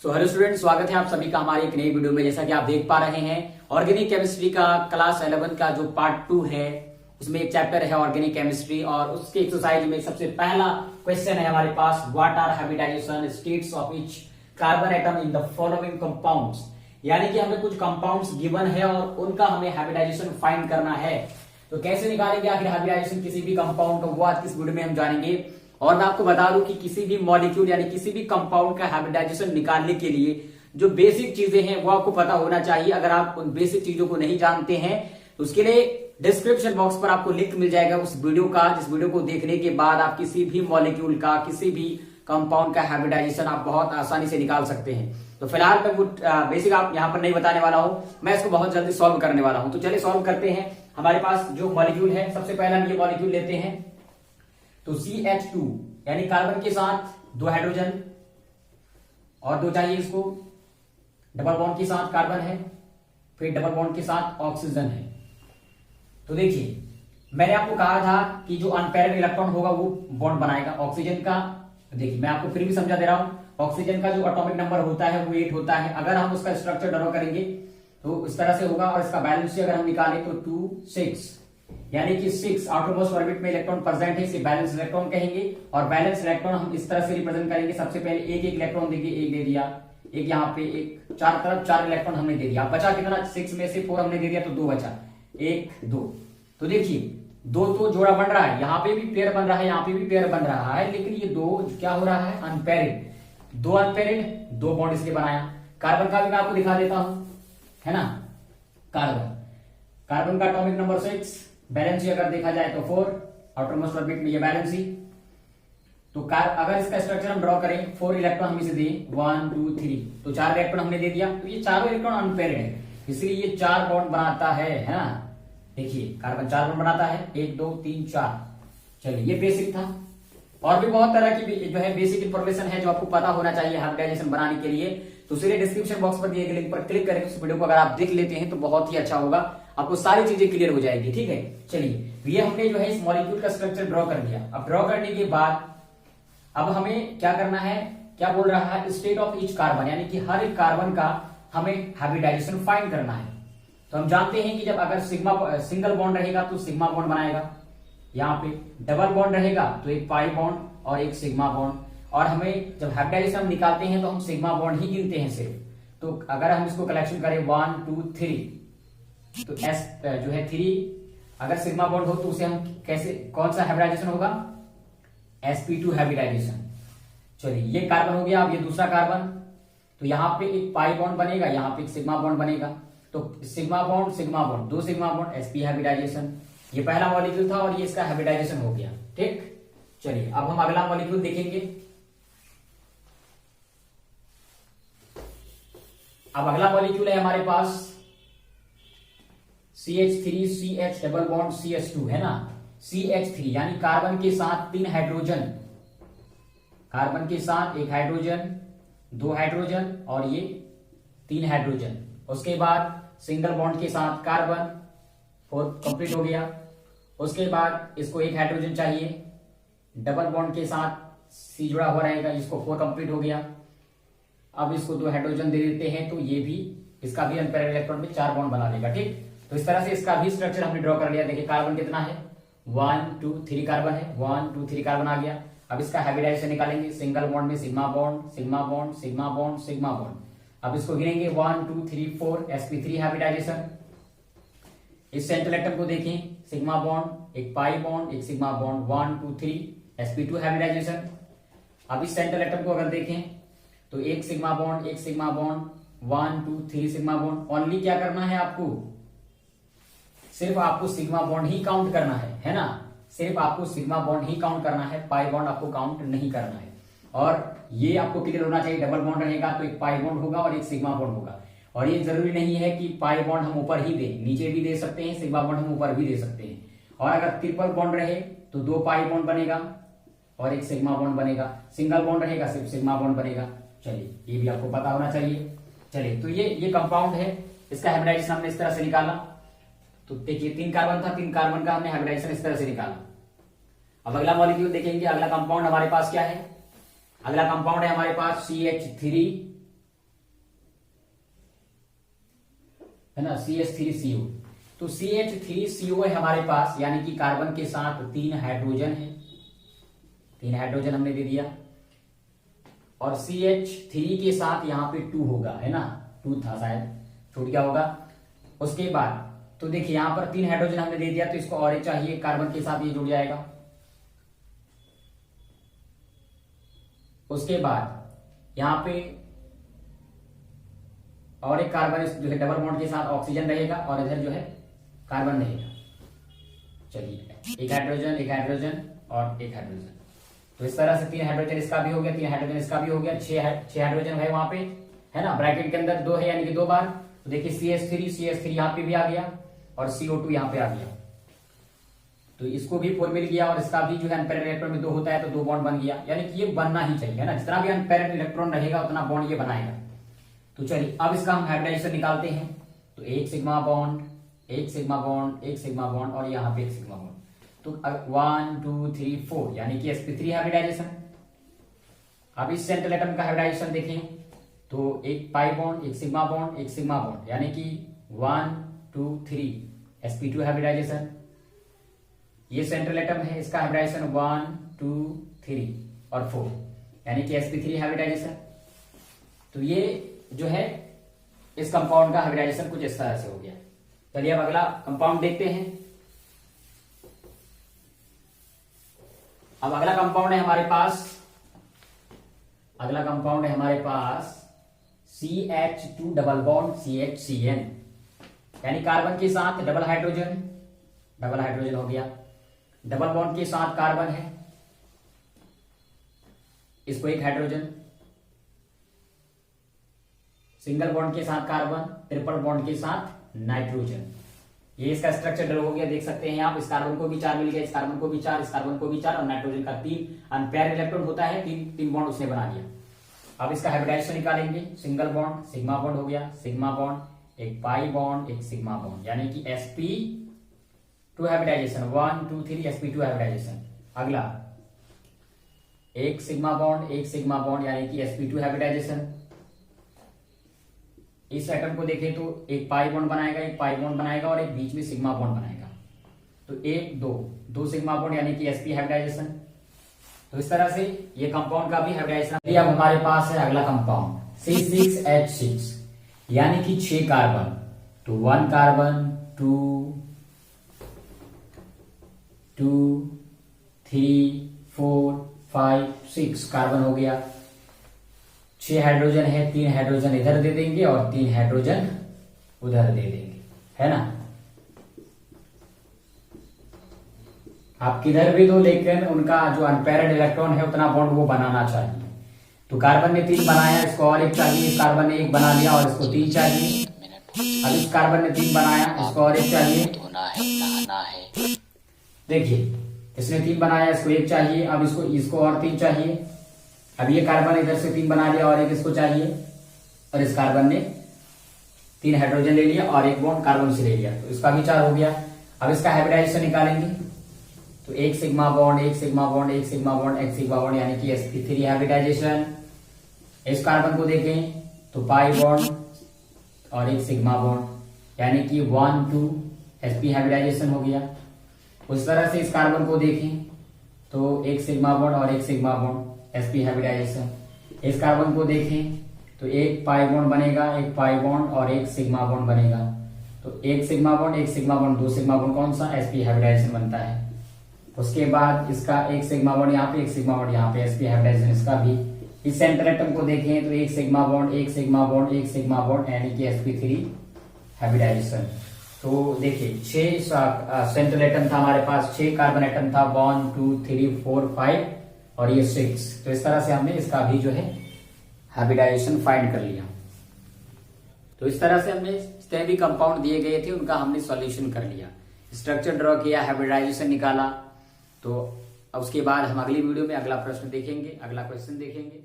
So hello student, स्वागत है आप सभी का हमारी एक नई वीडियो में। जैसा कि आप देख पा रहे हैं, ऑर्गेनिक केमिस्ट्री का क्लास 11 का जो पार्ट 2 है, उसमें एक चैप्टर है ऑर्गेनिक केमिस्ट्री और उसके एक्सरसाइज में सबसे पहला क्वेश्चन है हमारे पास, what are hybridization states of each carbon atom in the following compounds. यानी कि हमें कुछ कंपाउंड्स गिवन है और उनका हमें हाइब्रिडाइजेशन फाइंड करना है। तो कैसे निकालेंगे आखिर हाइब्रिडाइजेशन किसी भी कंपाउंड का, वो आज इस वीडियो में हम जानेंगे। और मैं आपको बता दूं कि किसी भी मॉलिक्यूल यानी किसी भी कंपाउंड का हाइब्रिडाइजेशन निकालने के लिए जो बेसिक चीजें हैं वो आपको पता होना चाहिए। अगर आप उन बेसिक चीजों को नहीं जानते हैं तो उसके लिए डिस्क्रिप्शन बॉक्स पर आपको लिंक मिल जाएगा उस वीडियो का, जिस वीडियो को देखने के बाद आप किसी भी मॉलिक्यूल का, किसी भी कंपाउंड का हाइब्रिडाइजेशन आप बहुत आसानी से निकाल सकते हैं। तो फिलहाल मैं वो बेसिक आप यहाँ पर नहीं बताने वाला हूं, मैं इसको बहुत जल्दी सॉल्व करने वाला हूं। तो चलिए सॉल्व करते हैं। हमारे पास जो मॉलिक्यूल है, सबसे पहले हम ये मॉलिक्यूल लेते हैं। तो CH2 यानी कार्बन के साथ 2 हाइड्रोजन और 2 चाहिए इसको, डबल बॉन्ड के साथ कार्बन है, फिर डबल बॉन्ड के साथ ऑक्सीजन है। तो देखिए मैंने आपको कहा था कि जो अनपेयर्ड इलेक्ट्रॉन होगा वो बॉन्ड बनाएगा ऑक्सीजन का। देखिए मैं आपको फिर भी समझा दे रहा हूं, ऑक्सीजन का जो एटॉमिक नंबर होता है वो 8 होता है। अगर हम उसका स्ट्रक्चर ड्रॉ करेंगे तो इस तरह से होगा और इसका बैलेंस अगर हम निकालें तो 2 6 यानी कि 6 आउटरमोस्ट ऑर्बिट में इलेक्ट्रॉन प्रेजेंट है, इसे बैलेंस इलेक्ट्रॉन कहेंगे। और बैलेंस इलेक्ट्रॉन हम इस तरह से रिप्रेजेंट करेंगे। सबसे पहले एक एक इलेक्ट्रॉन देंगे, एक दे दिया, एक यहाँ पे, एक चार तरफ 4 इलेक्ट्रॉन हमने दे दिया। बचा कितना? 6 में से 4 हमने दे दिया तो 2 बचा, 1 2। तो देखिए 2 तो जोड़ा बन रहा है, यहाँ पे भी पेयर बन रहा है, यहाँ पे भी पेयर बन रहा है, लेकिन ये 2 क्या हो रहा है? अनपेयर्ड। 2 अनपेयर्ड, 2 बॉन्ड इसलिए बनाया। कार्बन का भी मैं आपको दिखा देता हूं, है ना। कार्बन का एटॉमिक नंबर 6, बैलेंसी अगर देखा जाए तो 4, आउटरमोस्ट ऑर्बिट में ये बैलेंसी। तो अगर इसका स्ट्रक्चर हम ड्रॉ करें, 4 इलेक्ट्रॉन हम इसे दें, 1 2 3, तो 4 इलेक्ट्रॉन हमने दे दिया। तो ये चारों इलेक्ट्रॉन अनपेयर्ड है, इसलिए ये 4 बॉन्ड बनाता है ना। देखिए कार्बन 4 बॉन्ड बनाता है, 1 2 3 4। चलिए ये बेसिक था। और भी बहुत तरह की जो है बेसिक इंफॉर्मेशन है जो आपको पता होना चाहिए हाइब्रिडाइजेशन बनाने के लिए। तो चलिए डिस्क्रिप्शन बॉक्स पर दिए गए लिंक पर क्लिक करके उस वीडियो को अगर आप देख लेते हैं तो बहुत ही अच्छा होगा, आपको सारी चीजें क्लियर हो जाएगी। ठीक है, चलिए ये हमने जो है इस मॉलिक्यूल का स्ट्रक्चर ड्रॉ कर लिया। अब ड्रॉ करने के बाद अब हमें क्या करना है, क्या बोल रहा है? स्टेट ऑफ ईच कार्बन, यानी कि हर एक कार्बन का हमें हाइब्रिडाइजेशन फाइंड करना है। तो हम जानते हैं कि जब अगर सिंगल बॉन्ड रहेगा तो सिग्मा बॉन्ड बनाएगा, यहाँ पे डबल बॉन्ड रहेगा तो एक पाई बॉन्ड और एक सिग्मा बॉन्ड। और हमें जब हाइब्रिडाइजेशन हम निकालते हैं तो हम सिग्मा बॉन्ड ही गिनते हैं सिर्फ। तो अगर हम इसको कलेक्शन करें 1 2 3, तो S जो है 3, अगर सिग्मा बॉन्ड हो तो उसे हम कैसे, कौन सा हाइब्रिडाइजेशन होगा? sp2 hybridisation. चलिए ये कार्बन हो गया। अब ये दूसरा कार्बन, तो यहाँ पे एक पाई बॉन्ड बनेगा, यहाँ पे एक सिग्मा बॉन्ड बनेगा। तो sigma bond 2 sigma bond, sp hybridisation. ये पहला मॉलिक्यूल था और ये इसका हाइब्रिडाइजेशन हो गया। ठीक, चलिए अब हम अगला मॉलिक्यूल देखेंगे। अब अगला मॉलिक्यूल है हमारे पास CH3 CH double bond CH2, है ना। CH3 यानी कार्बन के साथ 3 हाइड्रोजन, कार्बन के साथ 1 हाइड्रोजन, 2 हाइड्रोजन और ये 3 हाइड्रोजन। उसके बाद सिंगल बॉन्ड के साथ कार्बन, 4 कंप्लीट हो गया। उसके बाद इसको 1 हाइड्रोजन चाहिए, डबल बॉन्ड के साथ C जुड़ा हुआ रहेगा, इसको 4 कंप्लीट हो गया। अब इसको 2 हाइड्रोजन दे देते हैं तो ये भी, इसका भी अनपेयर्ड इलेक्ट्रॉन में 4 बॉन्ड बना देगा। ठीक, तो इस तरह से इसका भी स्ट्रक्चर हमने ड्रॉ कर लिया। देखिए कार्बन कितना है? 1 2 3 कार्बन है, 1 2 3 कार्बन आ गया। अब इसका हाइब्रिडाइजेशन निकालेंगे। सिंगल बॉन्ड में sigma bond, sigma bond, sigma bond, sigma bond. अब इसको गिनेंगे 1 2 3 4, sp3 हाइब्रिडाइजेशन। इस सेंट्रल एटम को देखें, सिग्मा बॉन्ड, एक पाई बॉन्ड, एक सिग्मा बॉन्ड, 1 2 3, sp2 हाइब्रिडाइजेशन। अब इस सेंट्रल एटम को अगर देखें तो एक सिग्मा बॉन्ड, एक sigma bond, 1 2 3 sigma bond. Only क्या करना है आपको? सिर्फ आपको सिग्मा बॉन्ड ही काउंट करना है ना। सिर्फ आपको सिग्मा बॉन्ड ही काउंट करना है, पाई बॉन्ड आपको काउंट नहीं करना है। और ये आपको क्लियर होना चाहिए, डबल बॉन्ड रहेगा तो एक पाई बॉन्ड होगा और एक सिग्मा बॉन्ड होगा। और ये जरूरी नहीं है कि पाई बॉन्ड हम ऊपर ही दें, नीचे भी दे सकते हैं, सिग्मा बॉन्ड हम ऊपर भी दे सकते हैं। और अगर ट्रिपल बॉन्ड रहे तो 2 पाई बॉन्ड बनेगा और एक सिग्मा बॉन्ड बनेगा। सिंगल बॉन्ड रहेगा सिर्फ सिग्मा बॉन्ड बनेगा। चलिए ये भी आपको पता होना चाहिए। चलिए तो ये कंपाउंड है, इसका हाइब्रिडाइजेशन हमने इस तरह से निकाला। तो देखिए 3 कार्बन था, 3 कार्बन का हमने हाइब्रिडाइजेशन इस तरह से निकाला। अब अगला मॉलिक्यूल देखेंगे, अगला कंपाउंड हमारे पास क्या है? अगला कंपाउंड है हमारे पास CH3 है ना, CH3CO। तो CH3CO है हमारे पास, यानी कि कार्बन के साथ 3 हाइड्रोजन है, 3 हाइड्रोजन हमने दे दिया। और CH3 के साथ यहाँ पे 2 होगा, है ना, 2 था शायद, छूट गया होगा। उसके बाद तो देखिए यहाँ पर 3 हाइड्रोजन हमने दे दिया, तो इसको और एक चाहिए, कार्बन के साथ ये जुड़ जाएगा। उसके बाद यहाँ पे और एक कार्बन जो है डबल बॉन्ड के साथ ऑक्सीजन रहेगा, और इधर जो है कार्बन रहेगा। चलिए, एक हाइड्रोजन, एक हाइड्रोजन और एक हाइड्रोजन। तो इस तरह से 3 हाइड्रोजन इसका भी हो गया, 3 हाइड्रोजन इसका भी हो गया, 6 हाइड्रोजन है वहां पे, है ना। ब्रैकेट के अंदर 2 है, यानी कि 2 बार। तो देखिए CH3 यहाँ पे भी आ गया, और CO2 यहाँ पे आ गया। तो इसको भी 4 मिल गया, और इसका भी जो है अनपेयर्ड इलेक्ट्रॉन में 2 होता है, तो 2 बॉन्ड बन गया। यानी कि ये बनना ही चाहिए, है ना, जितना भी अनपेयर्ड इलेक्ट्रॉन रहेगा उतना बॉन्ड ये बनाएगा। तो चलिए अब इसका हम हाइब्रिडाइजेशन निकालते हैं। तो एक सिग्मा बॉन्ड, एक सिग्मा बॉन्ड, एक सिग्मा बॉन्ड, और यहाँ पे एक सिग्मा बॉन्ड। तो 1 2 3 4, यानी कि sp3 हाइब्रिडाइजेशन। अब इस सेंट्रल एटम का हाइब्रिडाइजेशन देखें, तो एक पाई बॉन्ड, एक सिग्मा बॉन्ड, एक सिग्मा बॉन्ड, यानी कि 1 2 3 sp2 हाइब्रिडाइजेशन। ये सेंट्रल एटम है, इसका हाइब्रिडाइजेशन 1 2 3 और 4, यानी कि sp3 हाइब्रिडाइजेशन। तो ये जो है इस कंपाउंड का हाइब्रिडाइजेशन कुछ इस तरह से हो गया। चलिए अब अगला कंपाउंड देखते हैं। अब अगला कंपाउंड है हमारे पास, अगला कंपाउंड है हमारे पास CH2 डबल बॉन्ड CHCN, यानी कार्बन के साथ डबल हाइड्रोजन, डबल हाइड्रोजन हो गया। डबल बॉन्ड के साथ कार्बन है, इसको एक हाइड्रोजन। सिंगल बॉन्ड के साथ कार्बन, ट्रिपल बॉन्ड के साथ नाइट्रोजन। ये इसका स्ट्रक्चर हो गया, देख सकते हैं आप। इस कार्बन को भी 4 मिल गया, इस कार्बन को भी 4, इस कार्बन को भी 4, और नाइट्रोजन का 3 अनपेयर्ड इलेक्ट्रॉन होता है, 3 बॉन्ड उसने बना दिया। अब इसका हाइब्रिडाइजेशन निकालेंगे। सिंगल बॉन्ड, सिग्मा बॉन्ड हो गया, सिग्मा बॉन्ड, एक पाई बॉन्ड, एक सिग्मा बॉन्ड, यानी कि sp2 हाइब्रिडाइजेशन, 1 2 3 sp2 हाइब्रिडाइजेशन। अगला एक सिग्मा बॉन्ड, एक सिग्मा बॉन्ड, यानी कि sp2 हाइब्रिडाइजेशन। इस एटम को देखें तो एक पाई बॉन्ड बनाएगा, एक पाई बॉन्ड बनाएगा, और एक बीच में सिग्मा बॉन्ड बनाएगा। तो 1 2 सिग्मा बॉन्ड, यानी कि sp हाइब्रिडाइजेशन। तो इस तरह से ये कंपाउंड का भी हाइब्रिडाइजेशन। अब हमारे पास है अगला कंपाउंड C6H6, यानी कि 6 कार्बन। तो 1 कार्बन, 2 3 4 5 6 कार्बन हो गया। 6 हाइड्रोजन है, 3 हाइड्रोजन इधर दे देंगे और 3 हाइड्रोजन उधर दे देंगे, है ना। आप किधर भी दो, लेकिन उनका जो अनपेयर्ड इलेक्ट्रॉन है उतना बॉन्ड वो बनाना चाहिए। तो कार्बन ने 3 बनाया, इसको और एक चाहिए। इस कार्बन ने 1 बना लिया और इसको 3 चाहिए। अब इस कार्बन ने 3 बनाया, इसको और एक चाहिए। देखिए इसने 3 बनाया, इसको 1 चाहिए। अब इसको और 3 चाहिए। अब ये कार्बन इधर से 3 बना लिया और एक इसको चाहिए, और इस कार्बन ने 3 हाइड्रोजन ले लिया और एक बॉन्ड कार्बन से ले लिया, तो इसका भी 4 हो गया। अब इसका हाइब्रिडाइजेशन निकालेंगे। तो एक सिग्मा बॉन्ड, एक सिग्मा बॉन्ड, एक सिग्मा बॉन्ड, एक सिग्मा बॉन्ड, यानी कि sp3 हाइब्रिडाइजेशन। इस कार्बन को देखें तो पाई बॉन्ड और एक सिग्मा बॉन्ड, यानी कि 1 2 sp हाइब्रिडाइजेशन हो गया। उस तरह से इस कार्बन को देखें तो एक सिग्मा बॉन्ड और एक सिग्मा बॉन्ड, sp हाइब्रिडाइजेशन। इस कार्बन को देखें तो एक पाई बॉन्ड बनेगा, एक पाई बॉन्ड और एक सिग्मा बॉन्ड बनेगा। तो एक सिग्मा बॉन्ड, एक सिग्मा बॉन्ड, 2 सिग्मा बॉन्ड, कौन सा, sp हाइब्रिडाइजेशन बनता है। उसके बाद इसका एक सिग्मा बॉन्ड यहाँ पे, एक सिग्मा बॉन्ड यहाँ पे, sp हाइब्रिडाइजेशन इसका भी। इस सेंट्रल एटम को देखें तो एक सिग्मा बॉन्ड, एक सिग्मा बॉन्ड, एक सिग्मा बॉन्ड, यानी कि sp3 हाइब्रिडाइजेशन। तो देखिए 6 सेंट्रल एटम था हमारे पास, 6 कार्बन एटम था, 1 2 3 4 5 और ये 6। तो इस तरह से हमने इसका भी जो है हाइब्रिडाइजेशन फाइंड कर लिया। तो इस तरह से हमने जितने भी कंपाउंड दिए गए थे उनका हमने सॉल्यूशन कर लिया, स्ट्रक्चर ड्रॉ किया, हाइब्रिडाइजेशन निकाला। तो अब उसके बाद हम अगली वीडियो में अगला प्रश्न देखेंगे, अगला क्वेश्चन देखेंगे।